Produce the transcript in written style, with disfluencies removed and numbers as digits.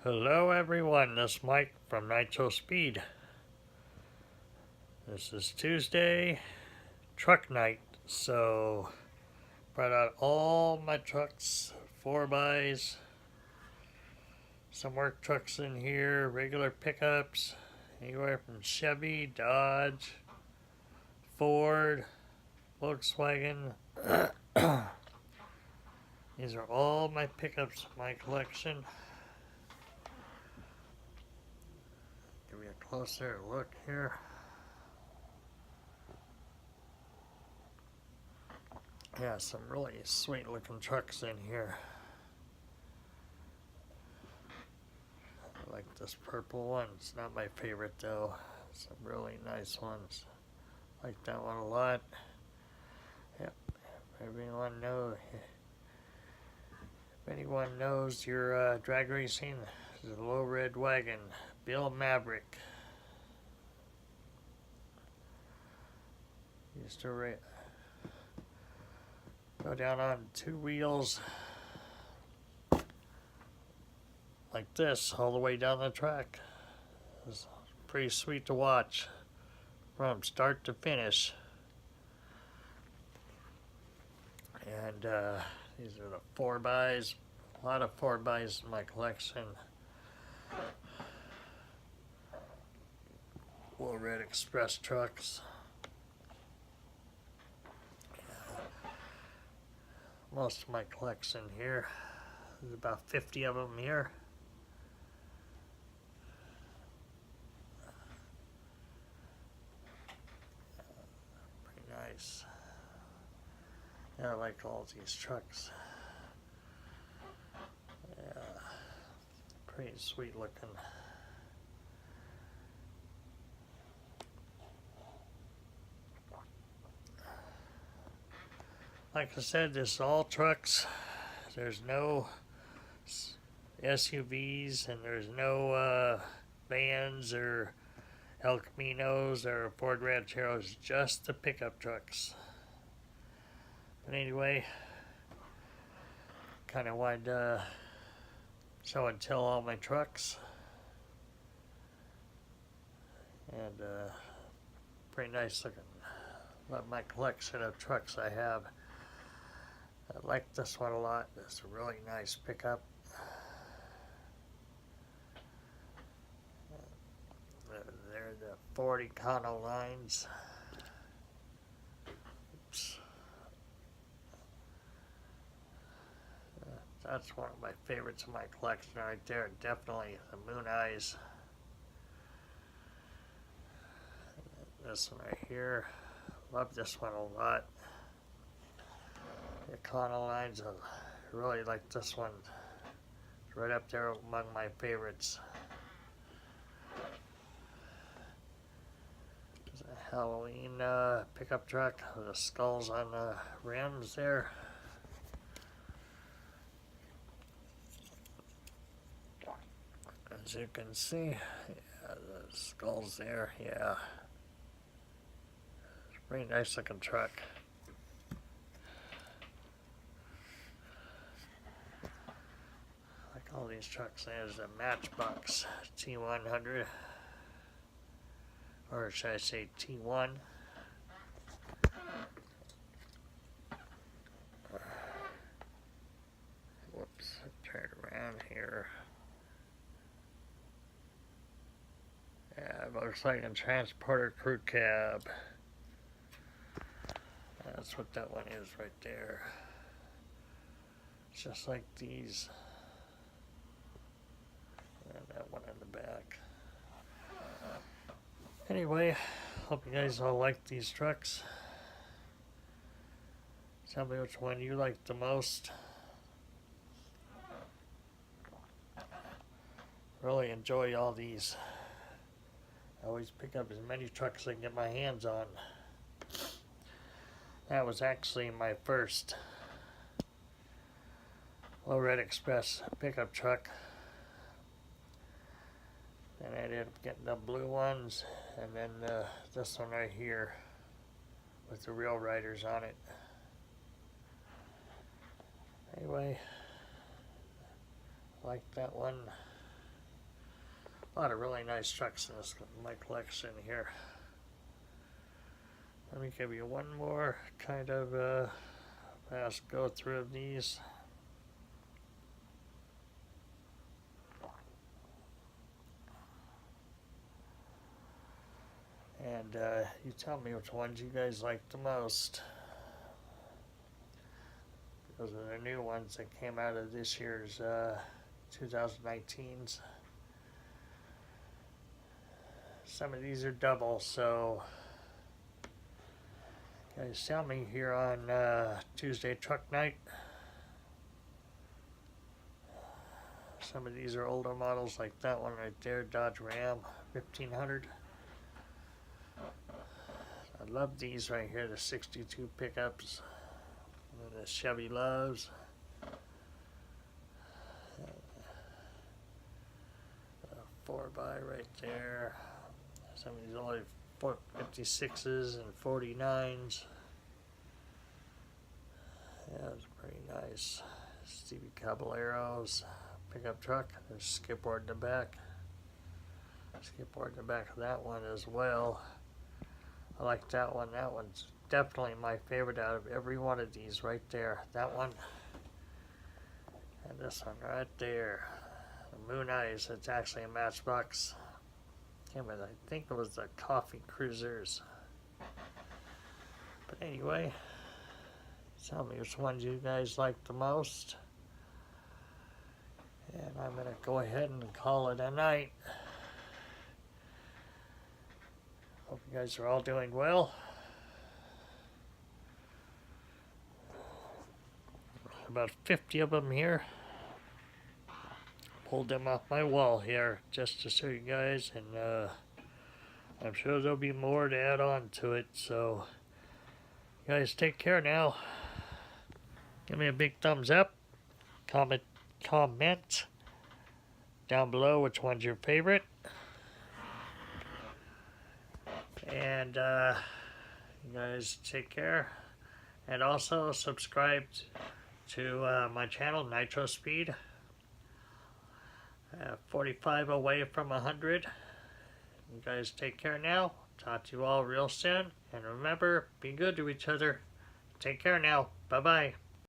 Hello everyone, this is Mike from Nitro Speed. This is Tuesday, truck night, so brought out all my trucks, 4xs, some work trucks in here, regular pickups, anywhere from Chevy, Dodge, Ford, Volkswagen. These are all my pickups in my collection. Give you a closer look here. Yeah, some really sweet looking trucks in here. I like this purple one. It's not my favorite though. Some really nice ones. Like that one a lot. Yep. If anyone knows your drag racing, the Low Red Wagon, Bill Maverick. Used to go down on two wheels like this all the way down the track. It's pretty sweet to watch from start to finish. And these are the 4xs. A lot of 4xs in my collection. Little Red Express trucks. Most of my collection here. There's about 50 of them here. Pretty nice. Yeah, I like all these trucks. Yeah, pretty sweet looking. Like I said, this is all trucks. There's no SUVs and there's no vans or El Caminos or Ford Rancheros, just the pickup trucks. But anyway, kind of wanted to show and tell all my trucks. And pretty nice looking. Love my collection of trucks I have. I like this one a lot. It's a really nice pickup. They're the Ford Econolines. Oops. That's one of my favorites in my collection right there. Definitely the Moon Eyes. This one right here. Love this one a lot. The Econolines, I really like this one. It's right up there among my favorites. It's a Halloween pickup truck with the skulls on the rims there. As you can see, yeah, the skulls there, yeah. It's a pretty nice looking truck. Like all these trucks, there's a Matchbox T100, or should I say T1. Whoops, turn it around here. Yeah, Volkswagen Transporter Crew Cab. That's what that one is right there. It's just like these. And that one in the back. Anyway, hope you guys all like these trucks. Tell me which one you like the most. Really enjoy all these. I always pick up as many trucks as I can get my hands on. That was actually my first Low Red Express pickup truck. Then I ended up getting the blue ones, and then this one right here with the real riders on it. Anyway, I like that one. A lot of really nice trucks in my collection here. Let me give you one more kind of fast go through of these. And you tell me which ones you guys like the most. Those are the new ones that came out of this year's 2019s. Some of these are double, so guys tell me here on Tuesday truck night. Some of these are older models, like that one right there, Dodge Ram 1500. I love these right here, the 62 pickups, and the Chevy Loves. 4x right there. Some of these only 56s and 49s. Yeah, it's pretty nice. Stevie Caballeros pickup truck. There's a skateboard in the back. Skateboard in the back of that one as well. I like that one. That one's definitely my favorite out of every one of these right there. That one and this one right there. The Moon Eyes. It's actually a Matchbox. Came with, I think it was the Coffee Cruisers. But anyway, tell me which ones you guys like the most. And I'm going to go ahead and call it a night. Hope you guys are all doing well. About 50 of them here. Pulled them off my wall here just to show you guys, and I'm sure there'll be more to add on to it. So you guys take care now. Give me a big thumbs up. Comment down below which one's your favorite. And you guys take care. And also subscribe to my channel, Nitro Speed. 45 away from 100. You guys take care now. Talk to you all real soon. And remember, be good to each other. Take care now. Bye-bye.